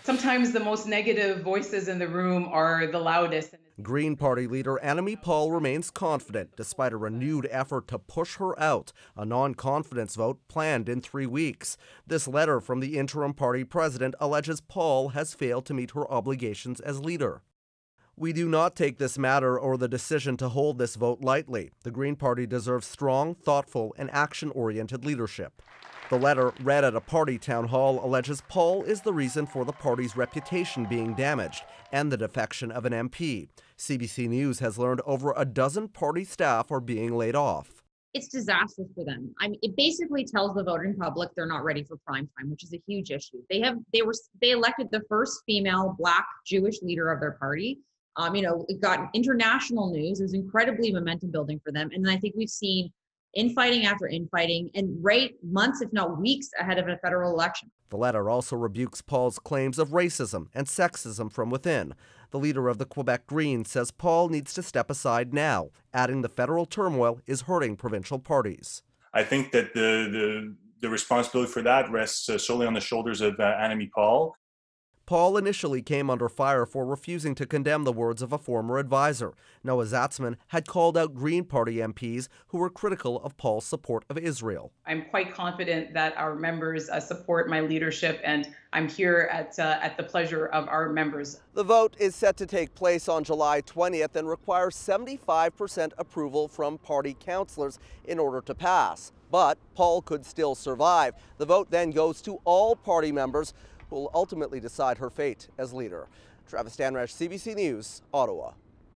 Sometimes the most negative voices in the room are the loudest. Green Party leader Annamie Paul remains confident despite a renewed effort to push her out, a non-confidence vote planned in 3 weeks. This letter from the interim party president alleges Paul has failed to meet her obligations as leader. We do not take this matter or the decision to hold this vote lightly. The Green Party deserves strong, thoughtful, and action-oriented leadership. The letter, read at a party town hall, alleges Paul is the reason for the party's reputation being damaged and the defection of an MP. CBC News has learned over a dozen party staff are being laid off. It's disastrous for them. I mean, it basically tells the voting public they're not ready for prime time, which is a huge issue. They elected the first female Black Jewish leader of their party. It got international news. It was incredibly momentum building for them. And then I think we've seen infighting after infighting, and right months, if not weeks, ahead of a federal election. The letter also rebukes Paul's claims of racism and sexism from within. The leader of the Quebec Greens says Paul needs to step aside now, adding the federal turmoil is hurting provincial parties. I think that the responsibility for that rests solely on the shoulders of Annamie Paul. Paul initially came under fire for refusing to condemn the words of a former advisor. Noah Zatzman had called out Green Party MPs who were critical of Paul's support of Israel. I'm quite confident that our members support my leadership, and I'm here at the pleasure of our members. The vote is set to take place on July 20th and requires 75% approval from party councillors in order to pass. But Paul could still survive. The vote then goes to all party members, who will ultimately decide her fate as leader. Travis Stanrash, CBC News, Ottawa.